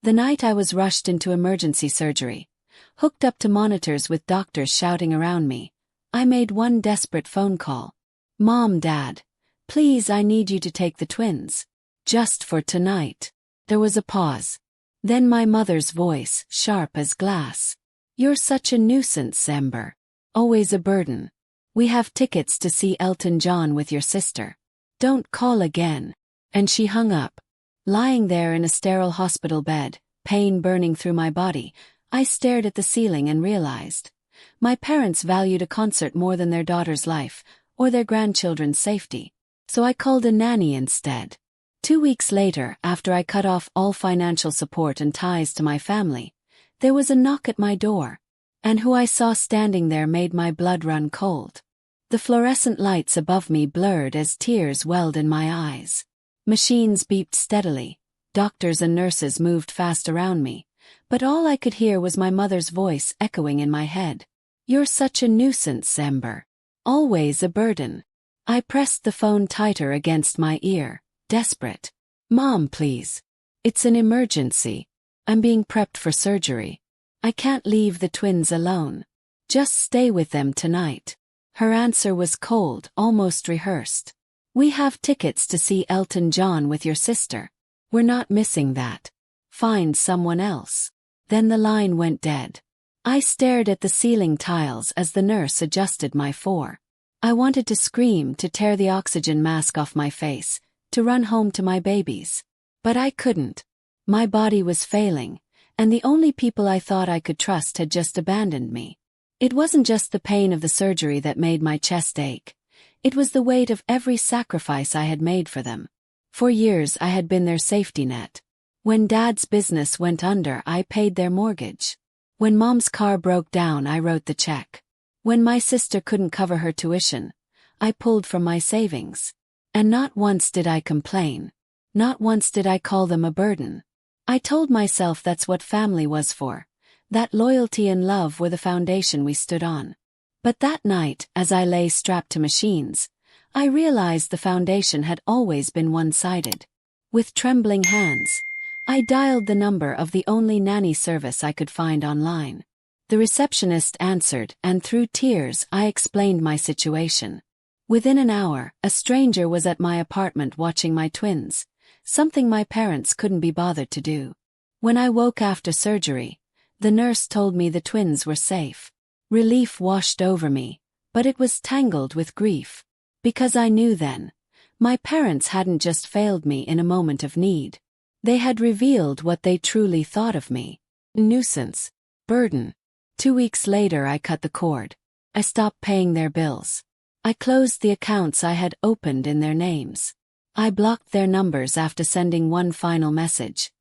The night I was rushed into emergency surgery, hooked up to monitors with doctors shouting around me, I made one desperate phone call. "Mom, Dad, please, I need you to take the twins. Just for tonight." There was a pause. Then my mother's voice, sharp as glass. "You're such a nuisance, Ember. Always a burden. We have tickets to see Elton John with your sister. Don't call again." And she hung up. Lying there in a sterile hospital bed, pain burning through my body, I stared at the ceiling and realized my parents valued a concert more than their daughter's life, or their grandchildren's safety. So I called a nanny instead. 2 weeks later, after I cut off all financial support and ties to my family, there was a knock at my door. And who I saw standing there made my blood run cold. The fluorescent lights above me blurred as tears welled in my eyes. Machines beeped steadily, doctors and nurses moved fast around me, but all I could hear was my mother's voice echoing in my head. "You're such a nuisance, Ember. Always a burden." I pressed the phone tighter against my ear, desperate. "Mom, please. It's an emergency. I'm being prepped for surgery. I can't leave the twins alone. Just stay with them tonight." Her answer was cold, almost rehearsed. "We have tickets to see Elton John with your sister. We're not missing that. Find someone else." Then the line went dead. I stared at the ceiling tiles as the nurse adjusted my four. I wanted to scream, to tear the oxygen mask off my face, to run home to my babies. But I couldn't. My body was failing, and the only people I thought I could trust had just abandoned me. It wasn't just the pain of the surgery that made my chest ache. It was the weight of every sacrifice I had made for them. For years I had been their safety net. When Dad's business went under, I paid their mortgage. When Mom's car broke down, I wrote the check. When my sister couldn't cover her tuition, I pulled from my savings. And not once did I complain. Not once did I call them a burden. I told myself that's what family was for. That loyalty and love were the foundation we stood on. But that night, as I lay strapped to machines, I realized the foundation had always been one-sided. With trembling hands, I dialed the number of the only nanny service I could find online. The receptionist answered, and through tears I explained my situation. Within an hour, a stranger was at my apartment watching my twins, something my parents couldn't be bothered to do. When I woke after surgery, the nurse told me the twins were safe. Relief washed over me, but it was tangled with grief. Because I knew then, my parents hadn't just failed me in a moment of need. They had revealed what they truly thought of me. Nuisance. Burden. 2 weeks later I cut the cord. I stopped paying their bills. I closed the accounts I had opened in their names. I blocked their numbers after sending one final message.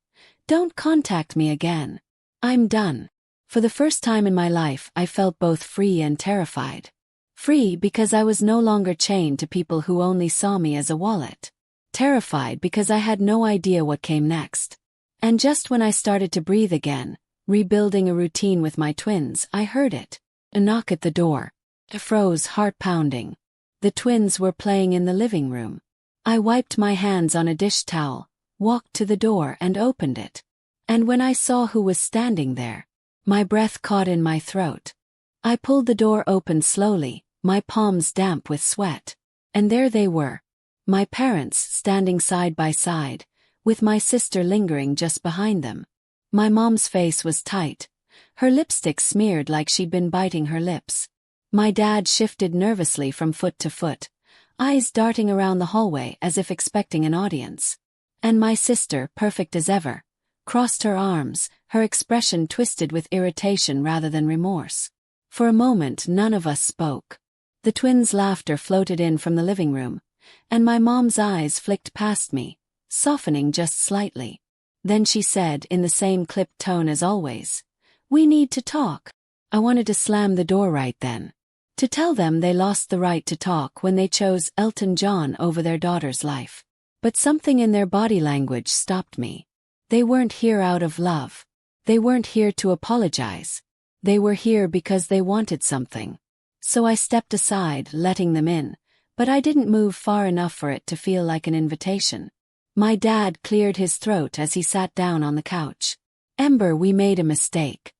"Don't contact me again. I'm done." For the first time in my life, I felt both free and terrified. Free because I was no longer chained to people who only saw me as a wallet. Terrified because I had no idea what came next. And just when I started to breathe again, rebuilding a routine with my twins, I heard it. A knock at the door. I froze, heart pounding. The twins were playing in the living room. I wiped my hands on a dish towel, walked to the door and opened it. And when I saw who was standing there, my breath caught in my throat. I pulled the door open slowly, my palms damp with sweat. And there they were. My parents standing side by side, with my sister lingering just behind them. My mom's face was tight, her lipstick smeared like she'd been biting her lips. My dad shifted nervously from foot to foot, eyes darting around the hallway as if expecting an audience. And my sister, perfect as ever, crossed her arms, her expression twisted with irritation rather than remorse. For a moment none of us spoke. The twins' laughter floated in from the living room, and my mom's eyes flicked past me, softening just slightly. Then she said in the same clipped tone as always, "We need to talk." I wanted to slam the door right then. To tell them they lost the right to talk when they chose Elton John over their daughter's life. But something in their body language stopped me. They weren't here out of love. They weren't here to apologize. They were here because they wanted something. So I stepped aside, letting them in, but I didn't move far enough for it to feel like an invitation. My dad cleared his throat as he sat down on the couch. Ember, we made a mistake.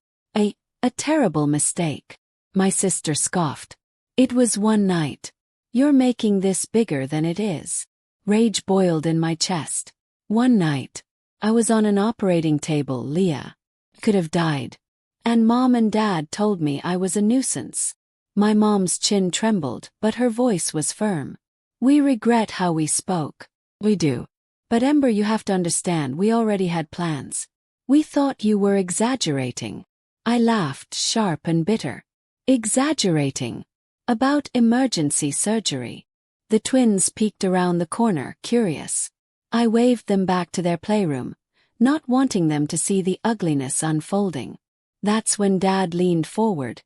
A terrible mistake. My sister scoffed. It was one night. You're making this bigger than it is. Rage boiled in my chest. One night. I was on an operating table. Leah could have died. And Mom and Dad told me I was a nuisance. My mom's chin trembled, but her voice was firm. We regret how we spoke. We do. But Ember, you have to understand, we already had plans. We thought you were exaggerating. I laughed, sharp and bitter. Exaggerating? About emergency surgery. The twins peeked around the corner, curious. I waved them back to their playroom, not wanting them to see the ugliness unfolding. That's when Dad leaned forward,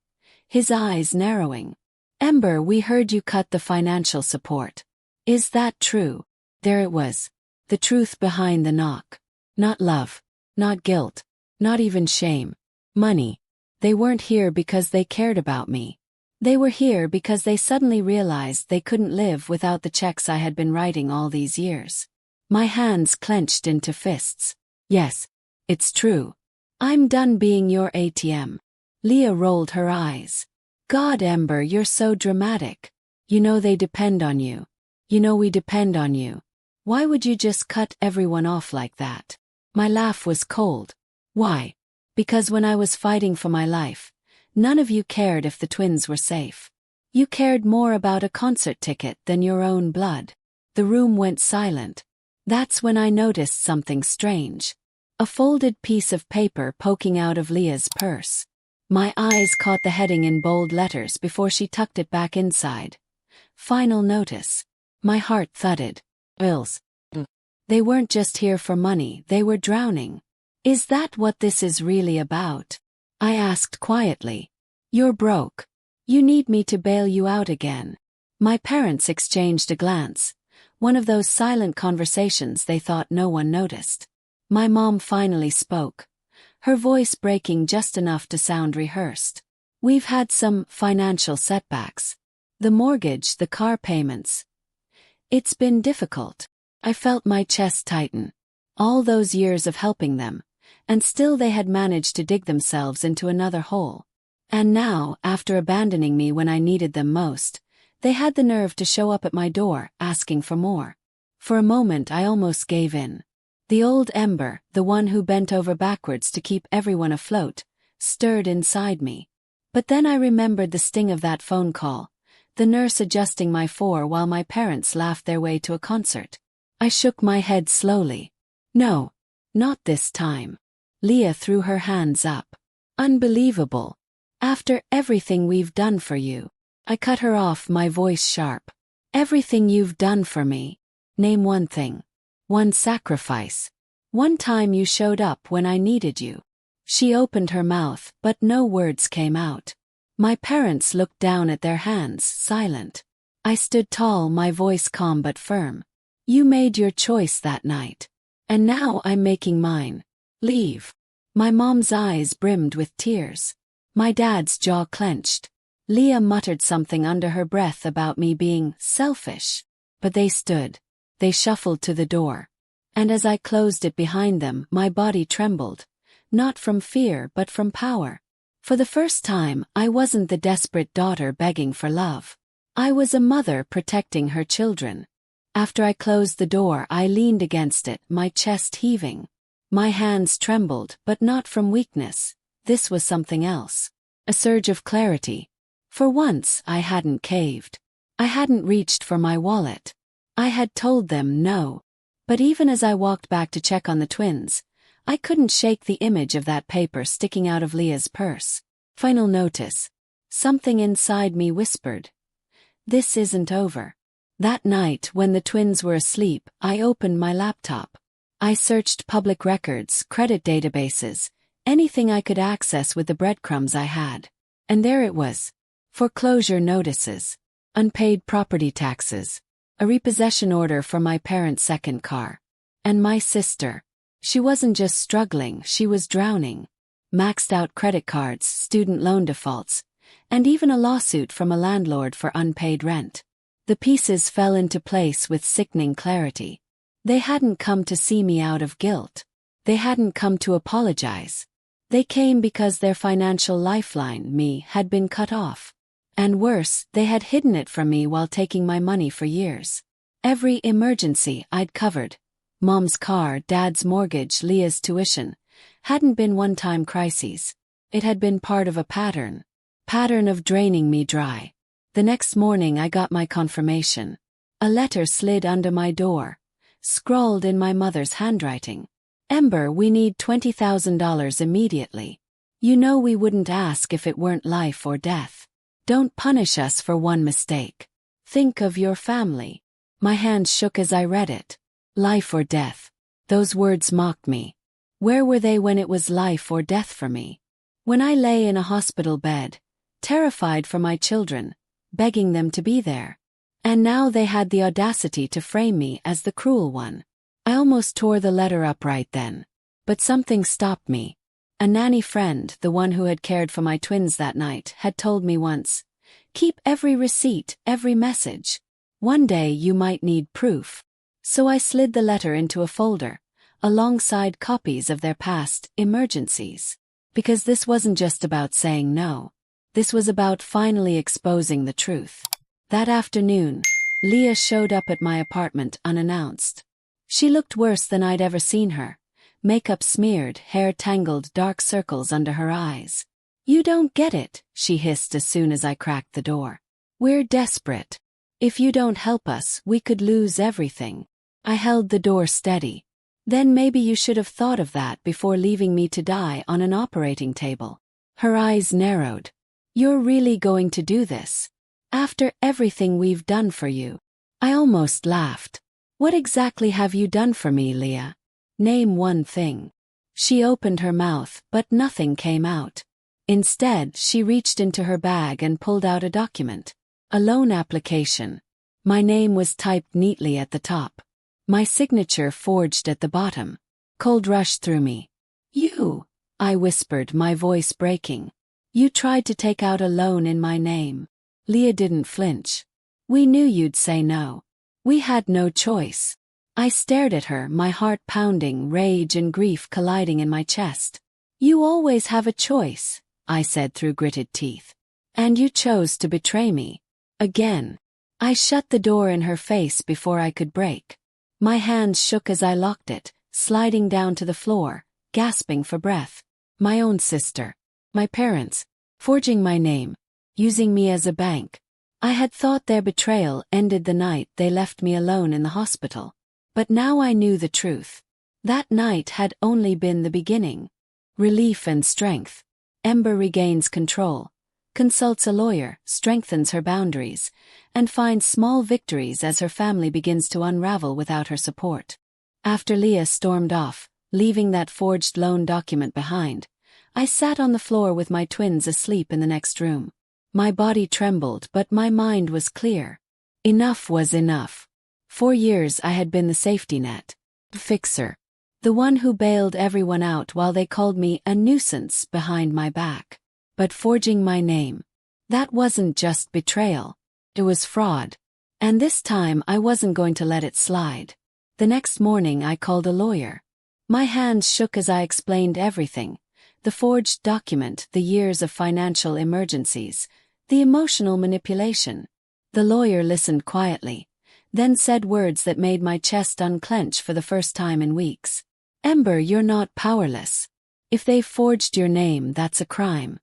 his eyes narrowing. Ember, we heard you cut the financial support. Is that true? There it was. The truth behind the knock. Not love. Not guilt. Not even shame. Money. They weren't here because they cared about me. They were here because they suddenly realized they couldn't live without the checks I had been writing all these years. My hands clenched into fists. Yes, it's true. I'm done being your ATM. Leah rolled her eyes. God, Ember, you're so dramatic. You know they depend on you. You know we depend on you. Why would you just cut everyone off like that? My laugh was cold. Why? Because when I was fighting for my life, none of you cared if the twins were safe. You cared more about a concert ticket than your own blood. The room went silent. That's when I noticed something strange. A folded piece of paper poking out of Leah's purse. My eyes caught the heading in bold letters before she tucked it back inside. Final notice. My heart thudded. Bills. They weren't just here for money, they were drowning. Is that what this is really about? I asked quietly. You're broke. You need me to bail you out again. My parents exchanged a glance, one of those silent conversations they thought no one noticed. My mom finally spoke, her voice breaking just enough to sound rehearsed. We've had some financial setbacks. The mortgage, the car payments. It's been difficult. I felt my chest tighten. All those years of helping them, and still they had managed to dig themselves into another hole. And now, after abandoning me when I needed them most, they had the nerve to show up at my door, asking for more. For a moment I almost gave in. The old Ember, the one who bent over backwards to keep everyone afloat, stirred inside me. But then I remembered the sting of that phone call, the nurse adjusting my four while my parents laughed their way to a concert. I shook my head slowly. No, not this time. Leah threw her hands up. Unbelievable. After everything we've done for you. I cut her off, my voice sharp. Everything you've done for me. Name one thing. One sacrifice. One time you showed up when I needed you. She opened her mouth, but no words came out. My parents looked down at their hands, silent. I stood tall, my voice calm but firm. You made your choice that night. And now I'm making mine. Leave. My mom's eyes brimmed with tears. My dad's jaw clenched. Leah muttered something under her breath about me being selfish. But they stood. They shuffled to the door. And as I closed it behind them, my body trembled. Not from fear but from power. For the first time, I wasn't the desperate daughter begging for love. I was a mother protecting her children. After I closed the door, I leaned against it, my chest heaving. My hands trembled, but not from weakness. This was something else. A surge of clarity. For once, I hadn't caved. I hadn't reached for my wallet. I had told them no. But even as I walked back to check on the twins, I couldn't shake the image of that paper sticking out of Leah's purse. Final notice. Something inside me whispered. This isn't over. That night, when the twins were asleep, I opened my laptop. I searched public records, credit databases, anything I could access with the breadcrumbs I had. And there it was. Foreclosure notices. Unpaid property taxes. A repossession order for my parents' second car. And my sister. She wasn't just struggling, she was drowning. Maxed out credit cards, student loan defaults, and even a lawsuit from a landlord for unpaid rent. The pieces fell into place with sickening clarity. They hadn't come to see me out of guilt. They hadn't come to apologize. They came because their financial lifeline, me, had been cut off. And worse, they had hidden it from me while taking my money for years. Every emergency I'd covered, Mom's car, Dad's mortgage, Leah's tuition, hadn't been one-time crises. It had been part of a pattern of draining me dry. The next morning I got my confirmation. A letter slid under my door, scrawled in my mother's handwriting. Ember, we need $20,000 immediately. You know we wouldn't ask if it weren't life or death. Don't punish us for one mistake. Think of your family. My hands shook as I read it. Life or death. Those words mocked me. Where were they when it was life or death for me? When I lay in a hospital bed, terrified for my children, begging them to be there. And now they had the audacity to frame me as the cruel one. I almost tore the letter up right then. But something stopped me. A nanny friend, the one who had cared for my twins that night, had told me once, keep every receipt, every message. One day you might need proof. So I slid the letter into a folder, alongside copies of their past emergencies. Because this wasn't just about saying no. This was about finally exposing the truth. That afternoon, Leah showed up at my apartment unannounced. She looked worse than I'd ever seen her. Makeup smeared, hair tangled, dark circles under her eyes. You don't get it, she hissed as soon as I cracked the door. We're desperate. If you don't help us, we could lose everything. I held the door steady. Then maybe you should have thought of that before leaving me to die on an operating table. Her eyes narrowed. You're really going to do this? After everything we've done for you? I almost laughed. What exactly have you done for me, Leah? Name one thing. She opened her mouth, but nothing came out. Instead, she reached into her bag and pulled out a document. A loan application. My name was typed neatly at the top. My signature forged at the bottom. Cold rushed through me. You, I whispered, my voice breaking. You tried to take out a loan in my name. Leah didn't flinch. We knew you'd say no. We had no choice. I stared at her, my heart pounding, rage and grief colliding in my chest. You always have a choice, I said through gritted teeth. And you chose to betray me. Again. I shut the door in her face before I could break. My hands shook as I locked it, sliding down to the floor, gasping for breath. My own sister. My parents. Forging my name. Using me as a bank. I had thought their betrayal ended the night they left me alone in the hospital. But now I knew the truth. That night had only been the beginning. Relief and strength. Ember regains control. Consults a lawyer, strengthens her boundaries, and finds small victories as her family begins to unravel without her support. After Leah stormed off, leaving that forged loan document behind, I sat on the floor with my twins asleep in the next room. My body trembled, but my mind was clear. Enough was enough. For years I had been the safety net. Fixer. The one who bailed everyone out while they called me a nuisance behind my back. But forging my name. That wasn't just betrayal. It was fraud. And this time I wasn't going to let it slide. The next morning I called a lawyer. My hands shook as I explained everything. The forged document, the years of financial emergencies, the emotional manipulation. The lawyer listened quietly, then said words that made my chest unclench for the first time in weeks. Ember, you're not powerless. If they've forged your name, that's a crime.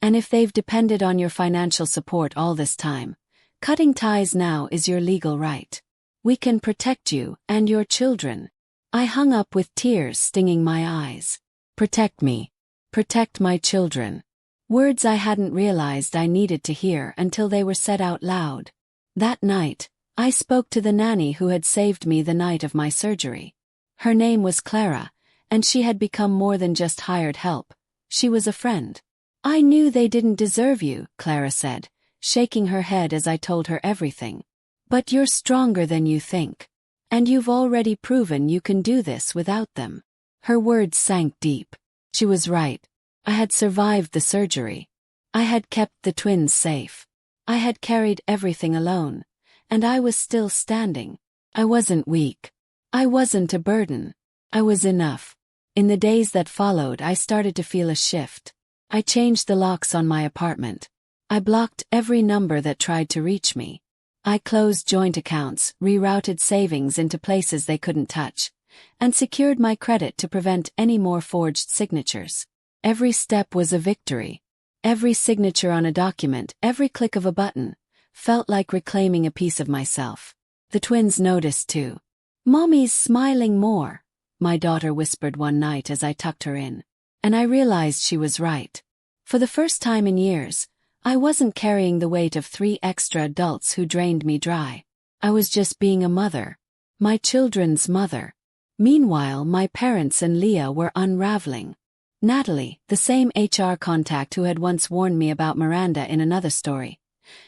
And if they've depended on your financial support all this time, cutting ties now is your legal right. We can protect you and your children. I hung up with tears stinging my eyes. Protect me. Protect my children. Words I hadn't realized I needed to hear until they were said out loud. That night, I spoke to the nanny who had saved me the night of my surgery. Her name was Clara, and she had become more than just hired help. She was a friend. I knew they didn't deserve you, Clara said, shaking her head as I told her everything. But you're stronger than you think. And you've already proven you can do this without them. Her words sank deep. She was right. I had survived the surgery. I had kept the twins safe. I had carried everything alone. And I was still standing. I wasn't weak. I wasn't a burden. I was enough. In the days that followed, I started to feel a shift. I changed the locks on my apartment. I blocked every number that tried to reach me. I closed joint accounts, rerouted savings into places they couldn't touch, and secured my credit to prevent any more forged signatures. Every step was a victory. Every signature on a document, every click of a button, felt like reclaiming a piece of myself. The twins noticed too. "Mommy's smiling more," my daughter whispered one night as I tucked her in. And I realized she was right. For the first time in years, I wasn't carrying the weight of 3 extra adults who drained me dry. I was just being a mother. My children's mother. Meanwhile, my parents and Leah were unraveling. Natalie, the same HR contact who had once warned me about Miranda in another story,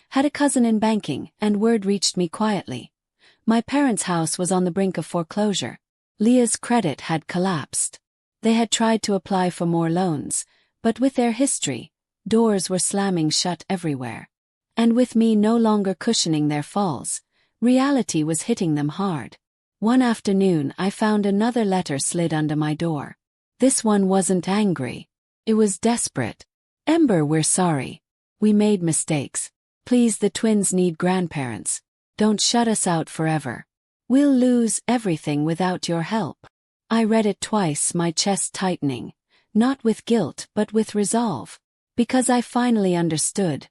had a cousin in banking, and word reached me quietly. My parents' house was on the brink of foreclosure. Leah's credit had collapsed. They had tried to apply for more loans, but with their history, doors were slamming shut everywhere. And with me no longer cushioning their falls, reality was hitting them hard. One afternoon I found another letter slid under my door. This one wasn't angry. It was desperate. "Ember, we're sorry. We made mistakes. Please, the twins need grandparents. Don't shut us out forever. We'll lose everything without your help." I read it twice, my chest tightening, not with guilt but with resolve. Because I finally understood.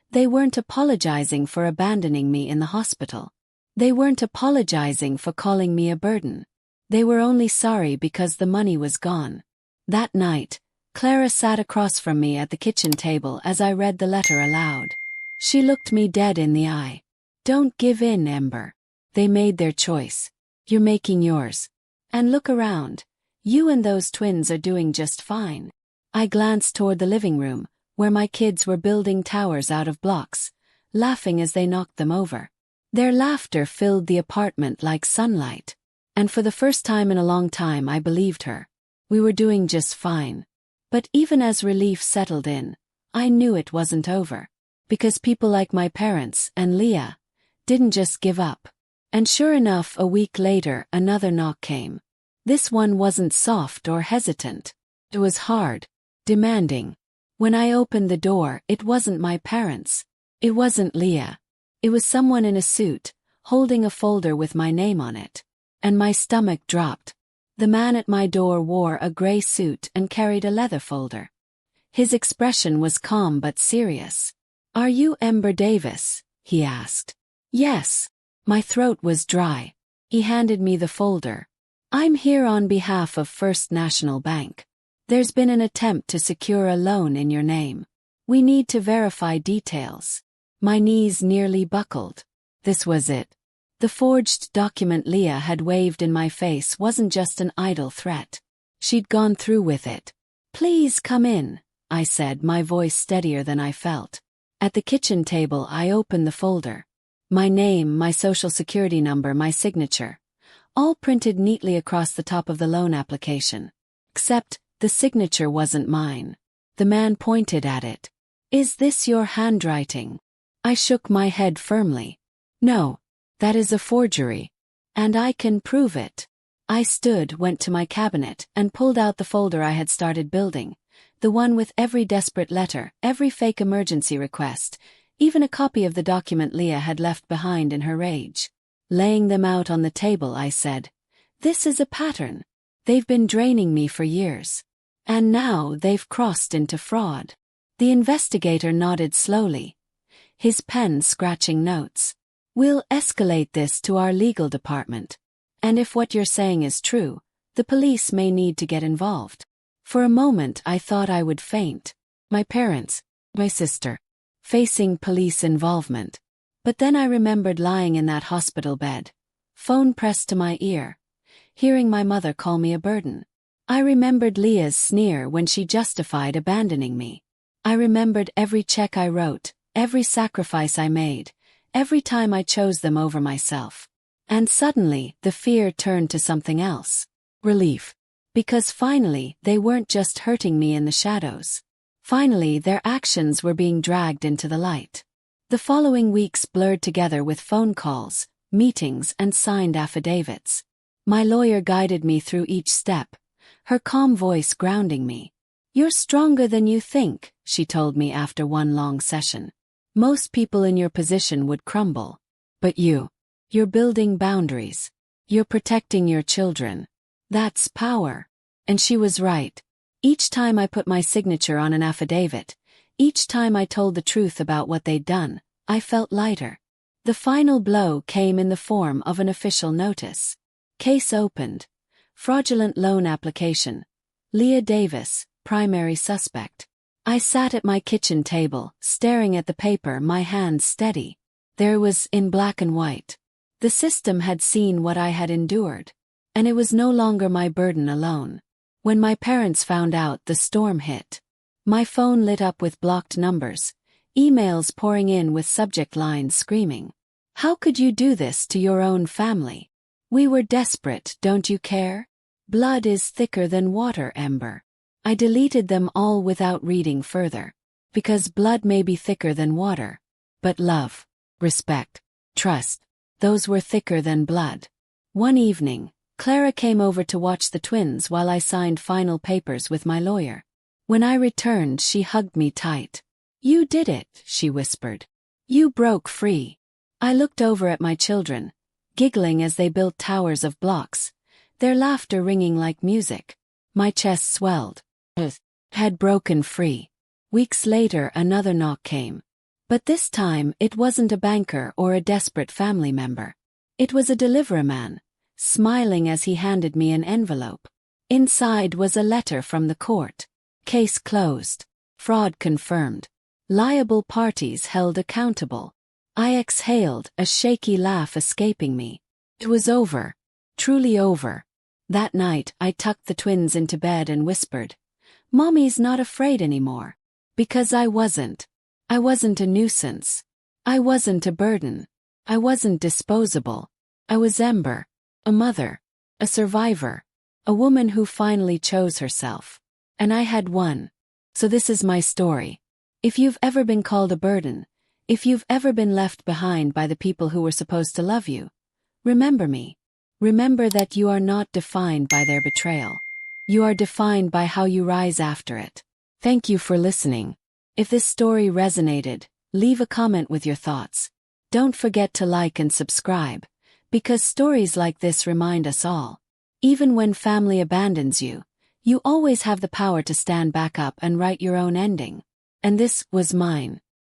They weren't apologizing for abandoning me in the hospital. They weren't apologizing for calling me a burden. They were only sorry because the money was gone. That night, Clara sat across from me at the kitchen table as I read the letter aloud. She looked me dead in the eye. "Don't give in, Ember. They made their choice. You're making yours. And look around. You and those twins are doing just fine." I glanced toward the living room, where my kids were building towers out of blocks, laughing as they knocked them over. Their laughter filled the apartment like sunlight. And for the first time in a long time I believed her. We were doing just fine. But even as relief settled in, I knew it wasn't over. Because people like my parents and Leah didn't just give up. And sure enough, a week later another knock came. This one wasn't soft or hesitant. It was hard, demanding. When I opened the door, it wasn't my parents. It wasn't Leah. It was someone in a suit, holding a folder with my name on it. And my stomach dropped. The man at my door wore a gray suit and carried a leather folder. His expression was calm but serious. "Are you Ember Davis?" he asked. "Yes." My throat was dry. He handed me the folder. "I'm here on behalf of First National Bank. There's been an attempt to secure a loan in your name. We need to verify details." My knees nearly buckled. This was it. The forged document Leah had waved in my face wasn't just an idle threat. She'd gone through with it. "Please come in," I said, my voice steadier than I felt. At the kitchen table I opened the folder. My name, my social security number, my signature, all printed neatly across the top of the loan application. Except, the signature wasn't mine. The man pointed at it. "Is this your handwriting?" I shook my head firmly. "No, that is a forgery. And I can prove it." I stood, went to my cabinet, and pulled out the folder I had started building. The one with every desperate letter, every fake emergency request, even a copy of the document Leah had left behind in her rage. Laying them out on the table, I said, "This is a pattern. They've been draining me for years. And now they've crossed into fraud." The investigator nodded slowly, his pen scratching notes. "We'll escalate this to our legal department. And if what you're saying is true, the police may need to get involved." For a moment I thought I would faint. My parents, my sister, facing police involvement. But then I remembered lying in that hospital bed, phone pressed to my ear, hearing my mother call me a burden. I remembered Leah's sneer when she justified abandoning me. I remembered every check I wrote, every sacrifice I made, every time I chose them over myself. And suddenly, the fear turned to something else. Relief. Because finally, they weren't just hurting me in the shadows. Finally, their actions were being dragged into the light. The following weeks blurred together with phone calls, meetings, and signed affidavits. My lawyer guided me through each step, her calm voice grounding me. "You're stronger than you think," she told me after one long session. "Most people in your position would crumble. But you're building boundaries. You're protecting your children. That's power." And she was right. Each time I put my signature on an affidavit, each time I told the truth about what they'd done, I felt lighter. The final blow came in the form of an official notice. Case opened. Fraudulent loan application. Leah Davis, primary suspect. I sat at my kitchen table, staring at the paper, my hands steady. There was, in black and white. The system had seen what I had endured. And it was no longer my burden alone. When my parents found out, the storm hit. My phone lit up with blocked numbers, emails pouring in with subject lines screaming, "How could you do this to your own family? We were desperate, don't you care? Blood is thicker than water, Ember." I deleted them all without reading further. Because blood may be thicker than water. But love, respect, trust, those were thicker than blood. One evening, Clara came over to watch the twins while I signed final papers with my lawyer. When I returned, she hugged me tight. "You did it," she whispered. "You broke free." I looked over at my children, giggling as they built towers of blocks, their laughter ringing like music. My chest swelled. Had broken free. Weeks later, another knock came. But this time, it wasn't a banker or a desperate family member. It was a delivery man, smiling as he handed me an envelope. Inside was a letter from the court. Case closed. Fraud confirmed. Liable parties held accountable. I exhaled, a shaky laugh escaping me. It was over. Truly over. That night, I tucked the twins into bed and whispered, "Mommy's not afraid anymore." Because I wasn't. I wasn't a nuisance. I wasn't a burden. I wasn't disposable. I was Ember. A mother. A survivor. A woman who finally chose herself. And I had won. So this is my story. If you've ever been called a burden, if you've ever been left behind by the people who were supposed to love you, remember me. Remember that you are not defined by their betrayal. You are defined by how you rise after it. Thank you for listening. If this story resonated, leave a comment with your thoughts. Don't forget to like and subscribe, because stories like this remind us all. Even when family abandons you, you always have the power to stand back up and write your own ending. And this was mine.